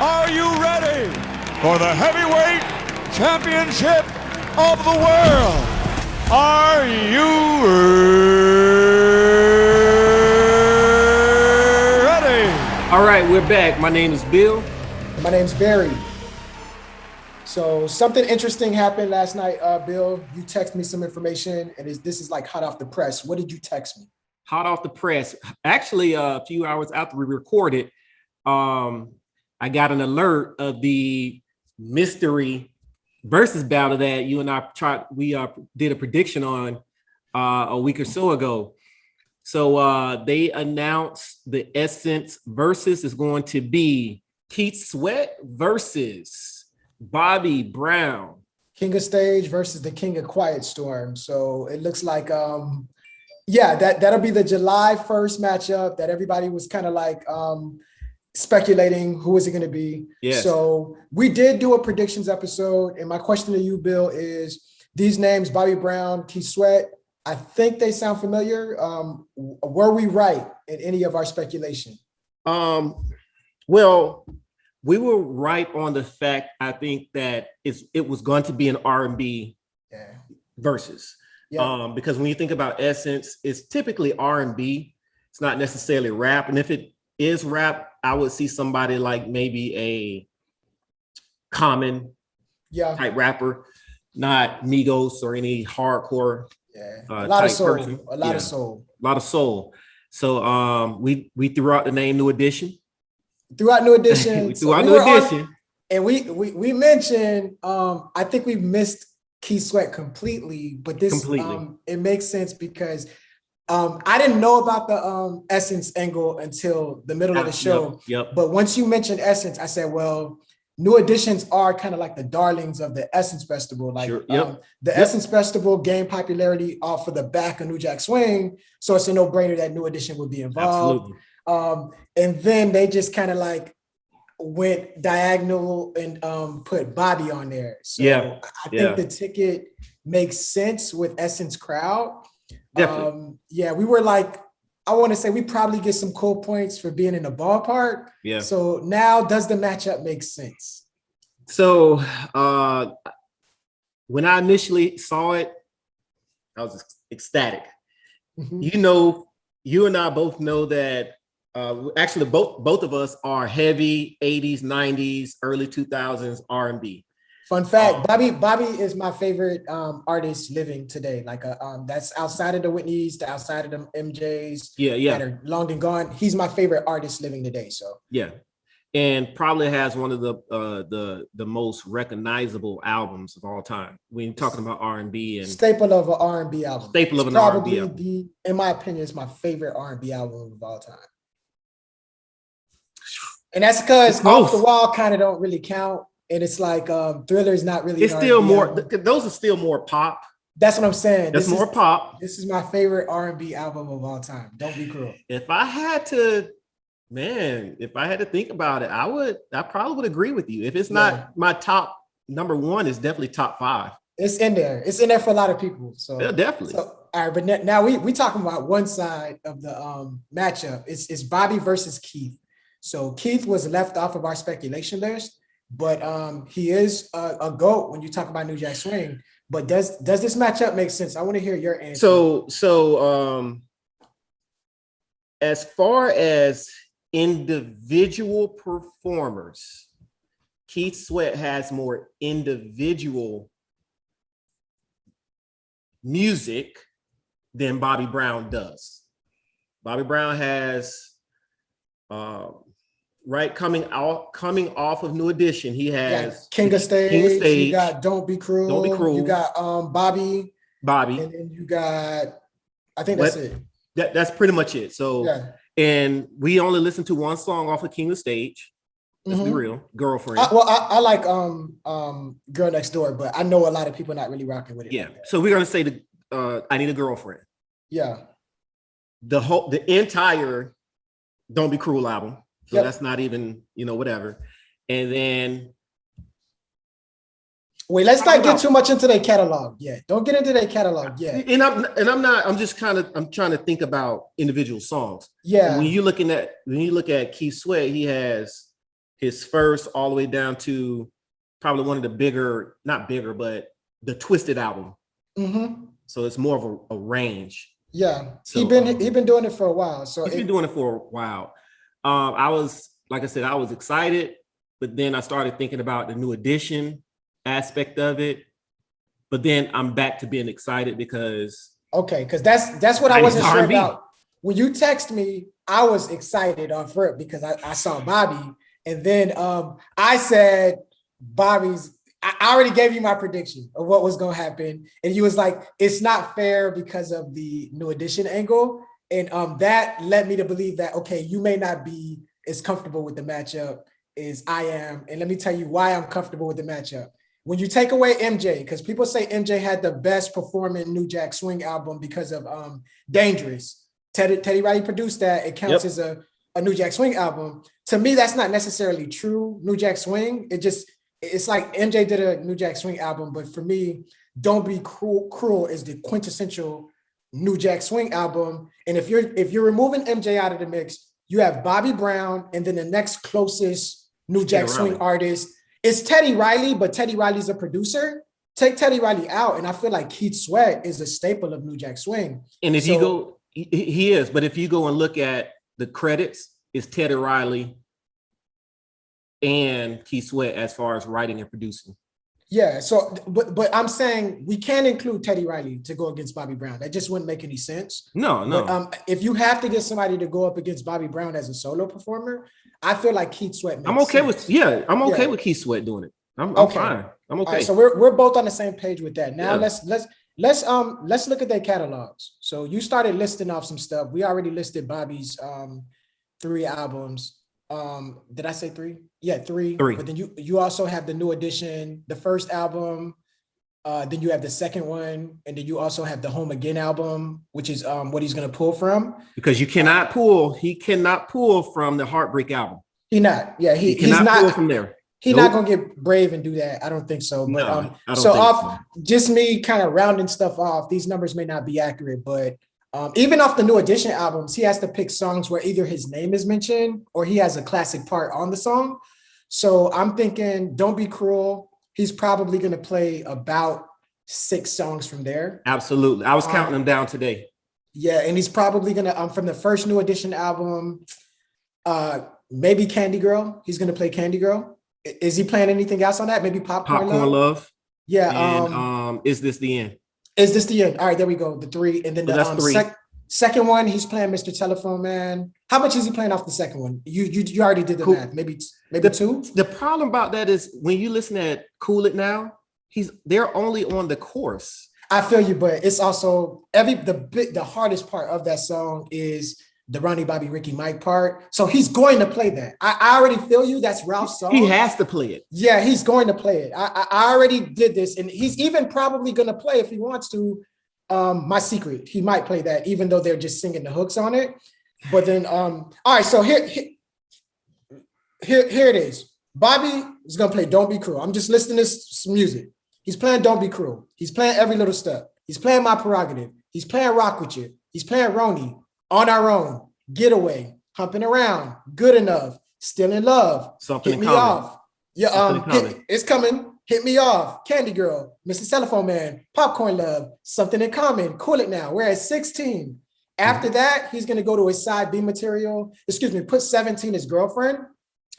Are you ready for the heavyweight championship of the world? Are you ready? All right, we're back. My name is Bill. My name's Barry. So something interesting happened last night, Bill. You texted me some information, and this is like hot off the press. What did you text me? Hot off the press. Actually, a few hours after we recorded, I got an alert of the mystery Verzuz battle that you and I did a prediction on a week or so ago. So they announced the Essence Verzuz is going to be Keith Sweat versus Bobby Brown. King of Stage versus the King of Quiet Storm. So it looks like, that'll be the July 1st matchup that everybody was kind of like speculating who is it going to be. Yes. So we did do a predictions episode. And my question to you, Bill, is these names, Bobby Brown, Keith Sweat, I think they sound familiar. Were we right in any of our speculation? Well, we were right on the fact, I think, that it was going to be an R&B Verzuz. Yeah. Because when you think about Essence, it's typically R&B. It's not necessarily rap. And if it is rap, I would see somebody like maybe a Common type rapper, not Migos or any hardcore. A lot of soul. Person. A lot of soul. A lot of soul. So we threw out the name New Edition. Throughout New Edition. We threw out New Edition. And we mentioned, I think we missed Keith Sweat completely, but this it makes sense because I didn't know about the Essence angle until the middle of the show. Yep. But once you mentioned Essence, I said, well, New Editions are kind of like the darlings of the Essence Festival. Like the Essence Festival gained popularity off of the back of New Jack Swing. So it's a no-brainer that New Edition would be involved. Absolutely. And then they just kind of like went diagonal and put Bobby on there. So I think the ticket makes sense with Essence crowd. Definitely. We were like, I want to say we probably get some cool points for being in the ballpark. Yeah. So now does the matchup make sense? So when I initially saw it, I was ecstatic. Mm-hmm. You know, you and I both know that actually both of us are heavy 80s, 90s, early 2000s R&B. Fun fact, Bobby is my favorite artist living today. Like that's outside of the Whitneys, outside of the MJs that are long and gone. He's my favorite artist living today. So and probably has one of the most recognizable albums of all time. When you're talking about R&B and staple of an R&B album. Staple of an R&B album. In my opinion, it's my favorite R&B album of all time. And that's because Off the Wall kind of don't really count. And it's like Thriller is not really. It's still more. Those are still more pop. That's what I'm saying. That's more pop. This is my favorite R&B album of all time. Don't be cruel. If I had to think about it, I probably would agree with you. If it's not my top number one, it's definitely top 5. It's in there. It's in there for a lot of people. So definitely. So, all right, but now we talking about one side of the matchup. It's Bobby versus Keith. So Keith was left off of our speculation list. But he is a GOAT when you talk about New Jack Swing. But does this matchup make sense? I want to hear your answer. So as far as individual performers, Keith Sweat has more individual music than Bobby Brown does. Bobby Brown has coming off of New Edition, he has King of Stage. You got Don't Be Cruel. You got Bobby, and then you got, I think that's it. That's pretty much it. So and we only listened to one song off of King of Stage. Let's be real, Girlfriend. I like Girl Next Door, but I know a lot of people not really rocking with it. Yeah. So we're gonna say I Need a Girlfriend. Yeah. The entire Don't Be Cruel album. So that's not even, whatever. And then wait, let's not get too much into their catalog yet. Don't get into their catalog yet. And I'm just I'm trying to think about individual songs. Yeah. When you look at Keith Sweat, he has his first all the way down to probably one of the bigger, not bigger, but the Twisted album. Mm-hmm. So it's more of a range. Yeah, So, he been doing it for a while. So he's been doing it for a while. I was, like I said, I was excited, but then I started thinking about the New Edition aspect of it. But then I'm back to being excited because because that's what I wasn't sure R&B. about. When you text me, I was excited off rip because I saw Bobby, and then I said Bobby's. I already gave you my prediction of what was going to happen, and you was like, "It's not fair because of the New Edition angle," and that led me to believe that you may not be as comfortable with the matchup as I am, and let me tell you why I'm comfortable with the matchup. When you take away MJ, because people say MJ had the best performing New Jack Swing album because of Dangerous. Teddy Riley produced that. It counts as a New Jack Swing album. To me, that's not necessarily true. New Jack Swing, it's like MJ did a New Jack Swing album, but for me, Don't Be Cruel is the quintessential New Jack Swing album. And if you're removing MJ out of the mix, you have Bobby Brown, and then the next closest New Jack Swing artist is Teddy Riley, but Teddy Riley's a producer. Take Teddy Riley out, and I feel like Keith Sweat is a staple of New Jack Swing. And if you go, he is, but if you go and look at the credits, it's Teddy Riley and Keith Sweat as far as writing and producing. Yeah, so but I'm saying we can't include Teddy Riley to go against Bobby Brown. That just wouldn't make any sense. No. But, if you have to get somebody to go up against Bobby Brown as a solo performer, I feel like Keith Sweat makes I'm okay sense. with Keith Sweat doing it. I'm fine. I'm okay. All right, so we're both on the same page with that. Now Yeah. let's look at their catalogs. So you started listing off some stuff. We already listed Bobby's 3 albums. Did I say 3? Yeah, 3. But then you also have the New Edition, the first album. Then you have the second one, and then you also have the Home Again album, which is what he's going to pull from. Because he cannot pull from the Heartbreak album. He's not pull from there. He's not going to get brave and do that. I don't think so. But I don't think so. Just me kind of rounding stuff off, these numbers may not be accurate, but even off the New Edition albums, he has to pick songs where either his name is mentioned or he has a classic part on the song. So I'm thinking Don't Be Cruel. He's probably going to play about 6 songs from there. Absolutely. I was counting them down today. Yeah, and he's probably going to, from the first New Edition album, maybe Candy Girl. He's going to play Candy Girl. Is he playing anything else on that? Maybe Popcorn Love? Yeah. And Is This the End? Is This the End? All right, there we go. The 3. And then the second one, he's playing Mr. Telephone Man. How much is he playing off the second one? You already did the math. Maybe 2? The problem about that is when you listen at Cool It Now, they're only on the chorus. I feel you, but it's also the hardest part of that song is the Ronnie, Bobby, Ricky, Mike part. So he's going to play that. I already feel you. That's Ralph's song. He has to play it. Yeah, he's going to play it. I already did this, and he's even probably going to play, if he wants to, My Secret. He might play that, even though they're just singing the hooks on it. But then, all right, so here it is. Bobby is going to play Don't Be Cruel. I'm just listening to some music. He's playing Don't Be Cruel. He's playing Every Little Step. He's playing My Prerogative. He's playing Rock With You. He's playing Roni, On Our Own, Getaway, Humping Around, Good Enough, Still in Love, Something Hit Me Common. Off. Yeah, it's coming. Hit Me Off, Candy Girl, Mr. Telephone Man, Popcorn Love, Something in Common, Cool It Now. We're at 16. After that, he's going to go to his side B material. Put 17 as Girlfriend.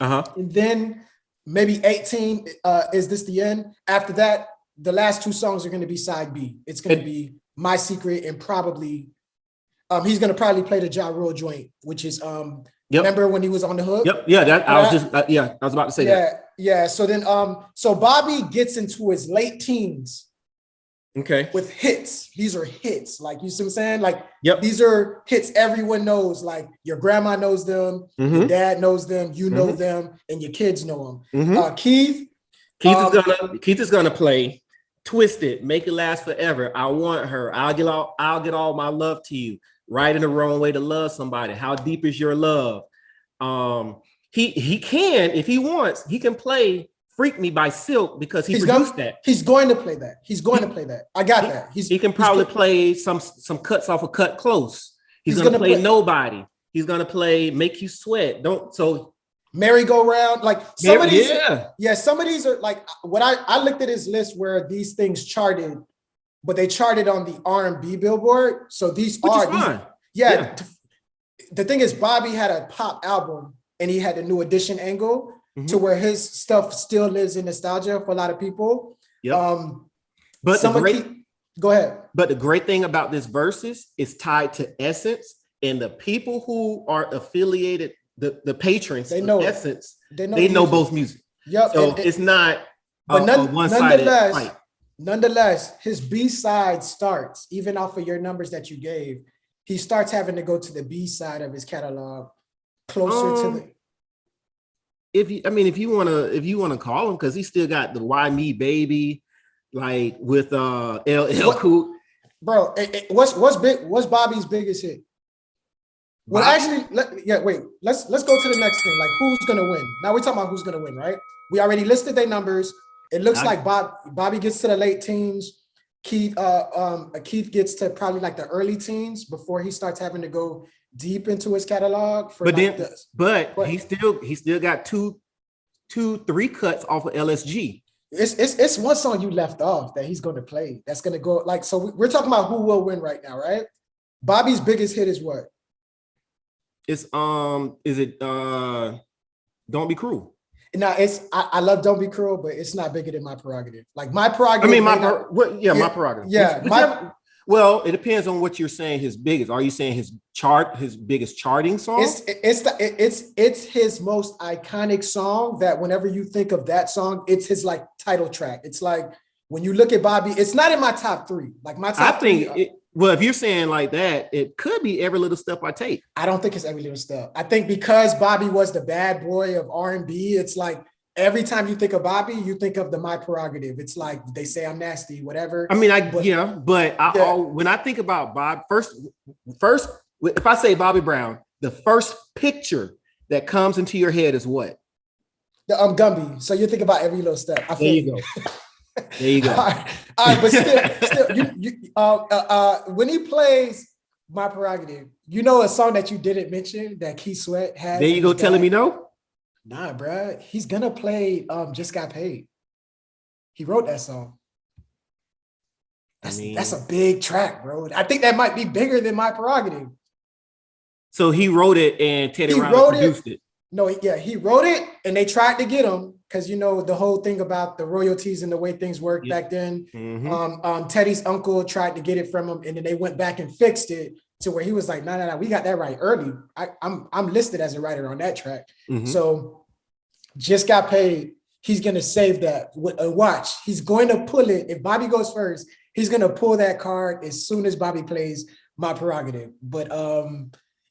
And then maybe 18, Is This the End? After that, the last 2 songs are going to be side B. It's going to be My Secret, and probably he's going to probably play the Ja Rule joint, which is remember when he was on the hook? Yep. Yeah, I was about to say that. Yeah. So then so Bobby gets into his late teens. Okay. With hits. These are hits. Like, you see what I'm saying? Like, these are hits everyone knows. Like, your grandma knows them, your dad knows them, you know them, and your kids know them. Keith is gonna play Twisted, Make It Last Forever, I Want Her, I'll get all my love to you, Right in the Wrong Way to Love Somebody, How Deep Is Your Love. He can, if he wants, he can play Freak Me by Silk because he produced that. He's going to play that. I got that. He can probably play some cuts off of Cut Close. He's gonna play Nobody. He's gonna play Make You Sweat. merry-go-round. Like some of these, yeah, some of these are like what I looked at his list where these things charted, but they charted on the R&B Billboard. So these which are is fine. yeah. The thing is, Bobby had a pop album and he had a New Edition angle to where his stuff still lives in nostalgia for a lot of people. Yep. But go ahead. But the great thing about this Verzuz is tied to Essence, and the people who are affiliated, the patrons they know Essence, they know both music. Yep. So it's not but a one-sided fight. Nonetheless, his B-side starts, even off of your numbers that you gave, he starts having to go to the B-side of his catalog closer to the. If you wanna call him, because he still got the Why Me Baby, like with LL Cool. Bro, what's Bobby's biggest hit? Well, actually, let's go to the next thing. Like, who's gonna win? Now we're talking about who's gonna win, right? We already listed their numbers. It looks like Bobby gets to the late teens. Keith gets to probably like the early teens before he starts having to go deep into his catalog. But he still got two, 3 cuts off of LSG. It's one song you left off that he's going to play. That's going to go like, so we're talking about who will win right now, right? Bobby's biggest hit is what? It's Don't Be Cruel. No, I love Don't Be Cruel, but it's not bigger than My Prerogative. Like My Prerogative. My Prerogative. Yeah. Well, it depends on what you're saying. His biggest. Are you saying his biggest charting song? It's his most iconic song. That whenever you think of that song, it's his like title track. It's like when you look at Bobby, it's not in my top 3. Like my top 3. Well, if you're saying like that, it could be Every Little Step I Take. I don't think it's Every Little Step. I think because Bobby was the bad boy of R&B, it's like every time you think of Bobby, you think of the My Prerogative. It's like they say I'm nasty, whatever. I mean, when I think about Bob, first, if I say Bobby Brown, the first picture that comes into your head is what? The Gumby. So you think about Every Little Step. There you go. There you go. All right, but still, when he plays My Prerogative, you know a song that you didn't mention that Keith Sweat has. There you go, telling me no. Nah, bro. He's gonna play Just Got Paid. He wrote that song. That's a big track, bro. I think that might be bigger than My Prerogative. So he wrote it and Teddy Riley produced it. No, yeah, he wrote it and they tried to get him because you know the whole thing about the royalties and the way things worked back then. Teddy's uncle tried to get it from him, and then they went back and fixed it to where he was like, no, we got that right early. I'm listed as a writer on that track. So Just Got Paid. He's gonna save that. Watch, he's going to pull it. If Bobby goes first, he's gonna pull that card as soon as Bobby plays My Prerogative. But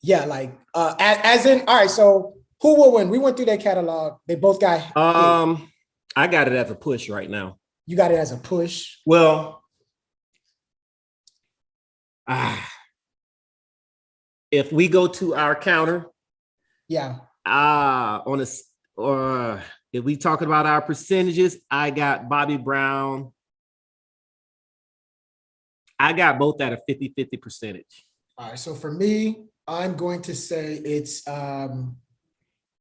yeah, like as in, all right, so. Who will win? We went through their catalog. They both got. I got it as a push right now. You got it as a push. Well, if we go to our counter, yeah. If we talking about our percentages, I got Bobby Brown. I got both at a 50-50 percentage. All right. So for me, I'm going to say it's.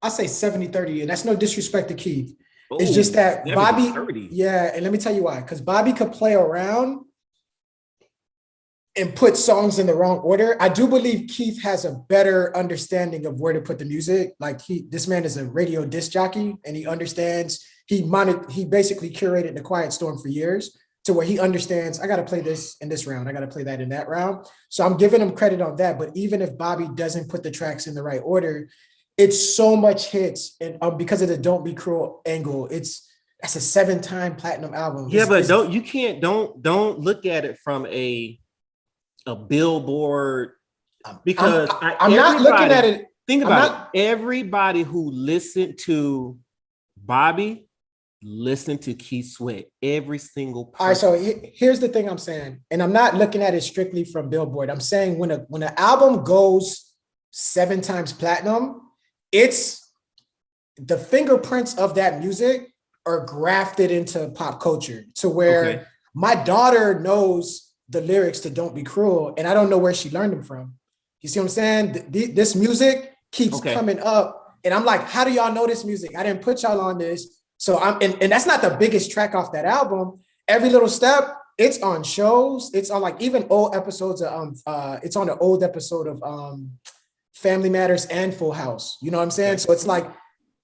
I'll say 70-30, and that's no disrespect to Keith. It's just that Bobby, 30. Yeah, and let me tell you why. Because Bobby could play around and put songs in the wrong order. I do believe Keith has a better understanding of where to put the music. Like this man is a radio disc jockey, and he understands. He basically curated the Quiet Storm for years to where he understands. I got to play this in this round. I got to play that in that round. So I'm giving him credit on that. But even if Bobby doesn't put the tracks in the right order, it's so much hits, and because of the Don't Be Cruel angle, that's a 7-time platinum album. Yeah, but don't look at it from a Billboard, because I'm not looking at it. Think about it. Everybody who listened to Bobby listened to Keith Sweat. Every single person. All right, so here's the thing I'm saying, and I'm not looking at it strictly from Billboard. I'm saying when an album goes 7 times platinum, it's the fingerprints of that music are grafted into pop culture to where my daughter knows the lyrics to Don't Be Cruel, and I don't know where she learned them from. You see what I'm saying? This music keeps coming up And I'm like, how do y'all know this music? I didn't put y'all on this. So and that's not the biggest track off that album. Every Little Step, it's on shows. It's on like even old episodes of it's on an old episode of Family Matters and Full House. You know what I'm saying? So it's like,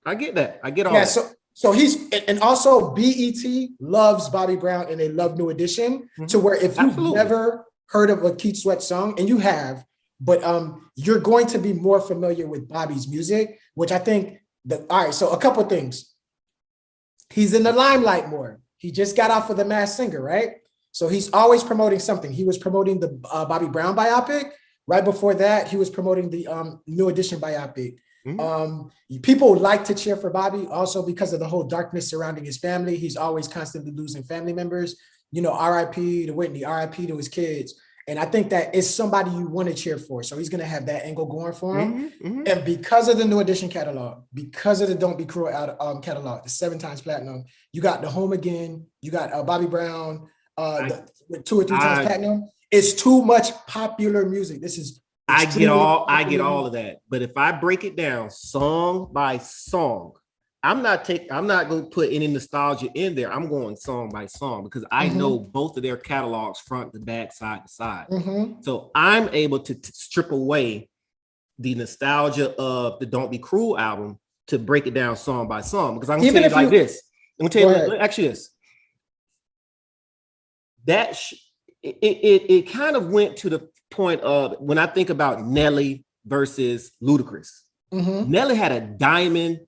I get that. I get all yeah. that. So he's, and also BET loves Bobby Brown and they love New Edition, to where if you've never heard of a Keith Sweat song, and you have, but you're going to be more familiar with Bobby's music, which I think all right. So a couple of things. He's in the limelight more. He just got off of The Masked Singer, right? So he's always promoting something. He was promoting the Bobby Brown biopic. Right before that, he was promoting the New Edition biopic. People like to cheer for Bobby also because of the whole darkness surrounding his family. He's always constantly losing family members. You know, RIP to Whitney, RIP to his kids. And I think that is somebody you want to cheer for. So he's going to have that angle going for him. And because of the New Edition catalog, because of the Don't Be Cruel catalog, the 7 times platinum, you got The Home Again, you got Bobby Brown, with 2 or 3 times platinum. It's too much popular music. This is I get all of that. But if I break it down song by song, I'm not going to put any nostalgia in there. I'm going song by song because I know both of their catalogs front to back, side to side. So I'm able to strip away the nostalgia of the Don't Be Cruel album to break it down song by song, because I'm going to tell you like this. I'm going to tell you actually this. That it kind of went to the point of when I think about Nelly versus Ludacris. Nelly had a diamond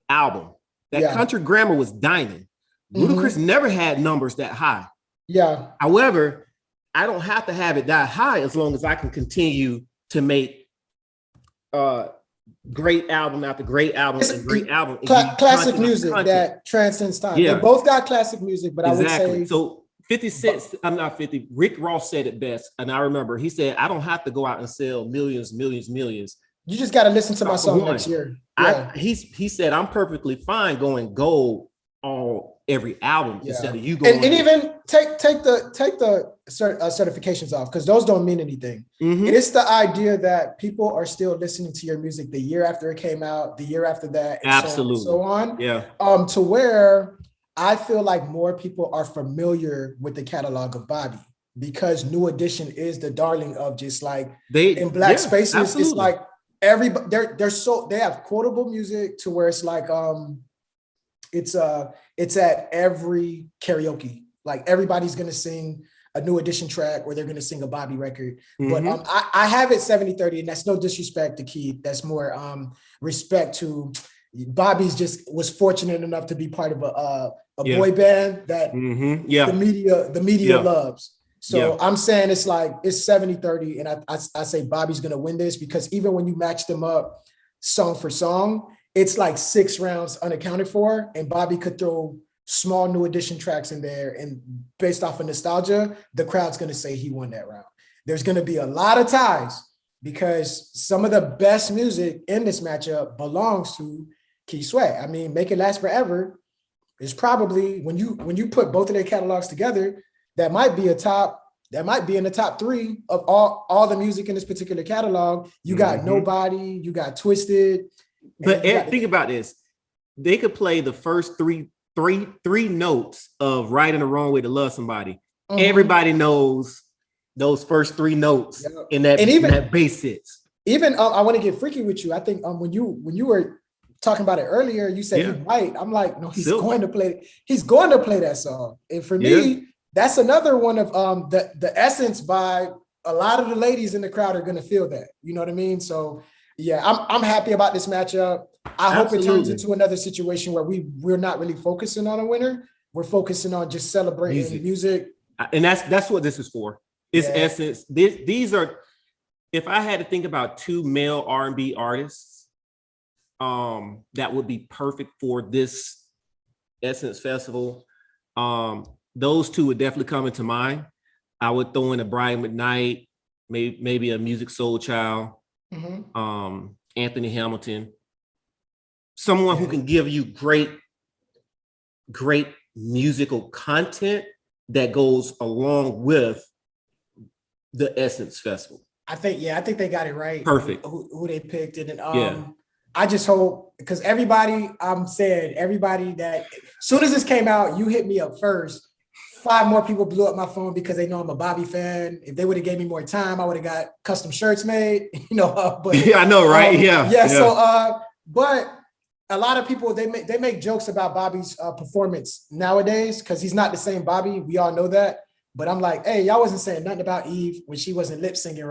album. That Country Grammar was diamond. Ludacris never had numbers that high. However, I don't have to have it that high as long as I can continue to make great album after great album and great album. Classic music that transcends time. They both got classic music, but I would say so. 50 Cent, I'm not 50. Rick Ross said it best, and I remember he said, "I don't have to go out and sell millions. You just got to listen to my song next year." He said, "I'm perfectly fine going gold on every album instead of you going." And even take the certifications off, because those don't mean anything. It's the idea that people are still listening to your music the year after it came out, the year after that, and absolutely, so on. To where I feel like more people are familiar with the catalog of Bobby, because New Edition is the darling of just like in black spaces. Absolutely. It's like everybody they have quotable music to where it's like it's at every karaoke. Like everybody's gonna sing a New Edition track or they're gonna sing a Bobby record. But I have it 70-30, and that's no disrespect to Keith. That's more respect to Bobby's just was fortunate enough to be part of a boy band that the media loves. So I'm saying it's like it's 70-30, and I say Bobby's gonna win this, because even when you match them up song for song, it's like 6 rounds unaccounted for, and Bobby could throw small New Edition tracks in there, and based off of nostalgia, the crowd's gonna say he won that round. There's gonna be a lot of ties, because some of the best music in this matchup belongs to Keith Sweat. I mean, Make It Last Forever is probably, when you put both of their catalogs together, that might be in the top 3 of all the music in this particular catalog. You got Nobody, you got Twisted. But think about this. They could play the first three notes of Right and the Wrong Way to Love Somebody. Everybody knows those first 3 notes in that bass hits. Even I want to get freaky with you. I think when you were talking about it earlier, you said he might. I'm like, no, he's going to play that song. And for me, that's another one of the Essence vibe. A lot of the ladies in the crowd are going to feel that. You know what I mean? So yeah, I'm happy about this matchup. I hope it turns into another situation where we're not really focusing on a winner. We're focusing on just celebrating music. And that's what this is for. It's Essence. These are, if I had to think about 2 male R&B artists that would be perfect for this Essence Festival, those 2 would definitely come into mind. I would throw in a Brian McKnight, maybe a Music Soul Child, Anthony Hamilton, someone who can give you great musical content that goes along with the Essence Festival. I think they got it right. Perfect. Who they picked, and I just hope, because everybody, I'm saying everybody that as soon as this came out, you hit me up first. 5 more people blew up my phone because they know I'm a Bobby fan. If they would have gave me more time, I would have got custom shirts made, but yeah, I know, right? Yeah. So, but a lot of people, they make jokes about Bobby's performance nowadays because he's not the same Bobby. We all know that. But I'm like, hey, y'all wasn't saying nothing about Eve when she wasn't lip syncing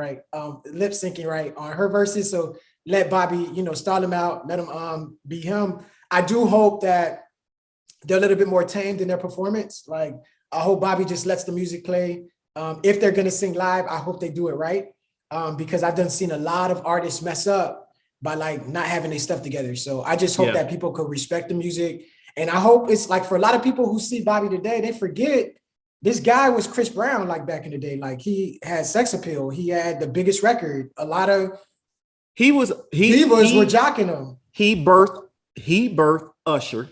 right on her verses. So let Bobby, stall him out, let him be him. I do hope that they're a little bit more tamed in their performance. Like, I hope Bobby just lets the music play. If they're gonna sing live, I hope they do it right. Because I've seen a lot of artists mess up by like not having their stuff together. So I just hope that people could respect the music. And I hope it's like, for a lot of people who see Bobby today, they forget this guy was Chris Brown, like back in the day. Like, he had sex appeal. He had the biggest record. A lot of divas were jocking him. He birthed Usher.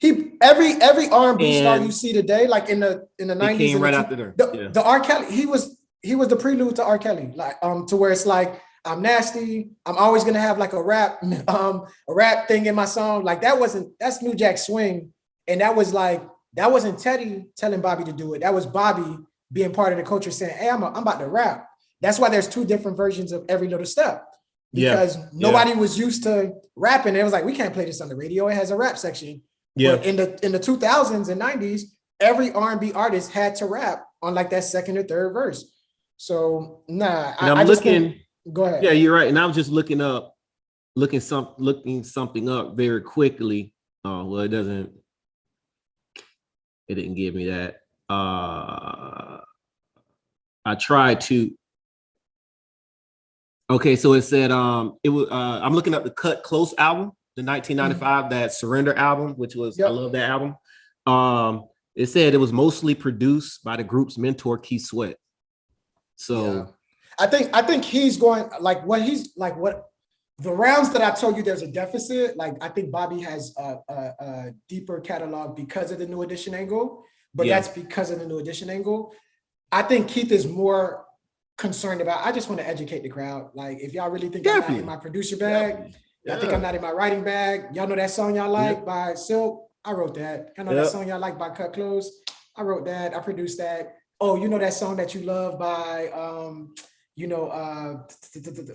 Every R&B star you see today, like in the 90s, came right after there. The R. Kelly, he was the prelude to R. Kelly, like to where it's like, I'm nasty. I'm always gonna have like a rap thing in my song. Like, that's New Jack Swing, and that wasn't Teddy telling Bobby to do it. That was Bobby being part of the culture, saying, "Hey, I'm about to rap." That's why there's 2 different versions of Every Little Step, because nobody was used to rapping. It was like, we can't play this on the radio. It has a rap section. Yeah. But in the 2000s and 90s, every R&B artist had to rap on like that second or third verse. So I'm looking. Go ahead. Yeah, you're right. And I was just looking something up very quickly. Oh, well, it didn't give me that. I tried to. Okay, so it said it was. I'm looking up the Cut Close album, the 1995 that Surrender album, which was I love that album. It said it was mostly produced by the group's mentor Keith Sweat. So I think he's going like what the rounds that I told you there's a deficit. Like, I think Bobby has a deeper catalog because of the New Edition angle, but that's because of the New Edition angle. I think Keith is more concerned about, I just want to educate the crowd. Like, if y'all really think I'm not in my producer bag, I think I'm not in my writing bag. Y'all know that song y'all like by Silk? I wrote that. I know that song y'all like by Cut Close? I wrote that. I produced that. Oh, you know that song that you love by,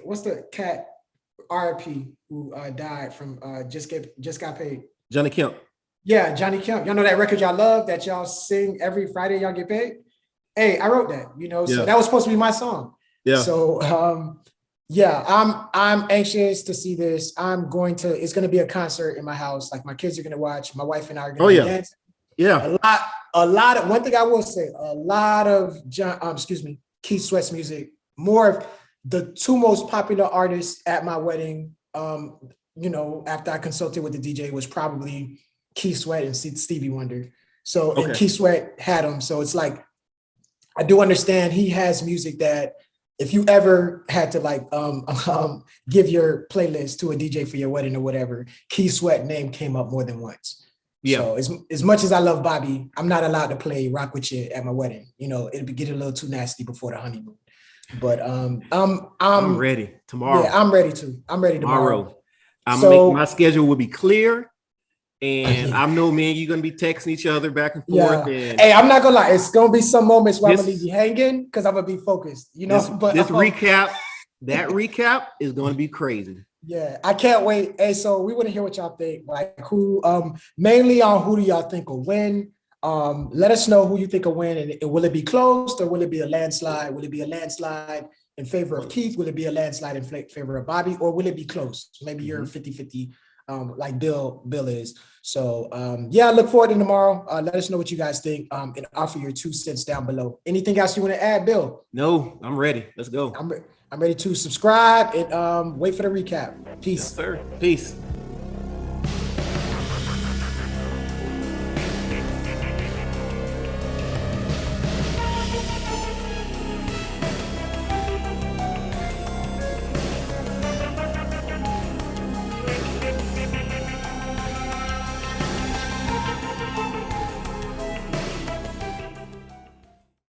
what's the cat, RIP, who died from just got paid? Johnny Kemp. Yeah, Johnny Kemp. Y'all know that record y'all love that y'all sing every Friday y'all get paid? Hey, I wrote that, so that was supposed to be my song. Yeah. So I'm anxious to see this. It's gonna be a concert in my house. Like, my kids are gonna watch. My wife and I are gonna dance. Yeah. A lot of, one thing I will say, a lot of Keith Sweat's music, more of the 2 most popular artists at my wedding, after I consulted with the DJ, was probably Keith Sweat and Stevie Wonder. So, and Keith Sweat had them. So it's like, I do understand he has music that if you ever had to like give your playlist to a DJ for your wedding or whatever, Keith Sweat name came up more than once. Yeah. So as much as I love Bobby, I'm not allowed to play Rock With You at my wedding. It'd be getting a little too nasty before the honeymoon. But I'm ready tomorrow. Yeah, I'm ready tomorrow. My schedule will be clear. And I know, man, you're gonna be texting each other back and forth. And hey, I'm not gonna lie, it's gonna be some moments where I'm gonna leave you hanging because I'm gonna be focused, But this recap is gonna be crazy. Yeah, I can't wait. Hey, so we want to hear what y'all think. Like, who mainly on who do y'all think will win? Let us know who you think will win, and will it be close or will it be a landslide? Will it be a landslide in favor of Keith? Will it be a landslide in favor of Bobby, or will it be close? Maybe you're 50-50. Like Bill is. So I look forward to tomorrow. Let us know what you guys think and offer your 2 cents down below. Anything else you want to add, Bill? No, I'm ready. Let's go. I'm ready to subscribe and wait for the recap. Peace. Yes, sir. Peace.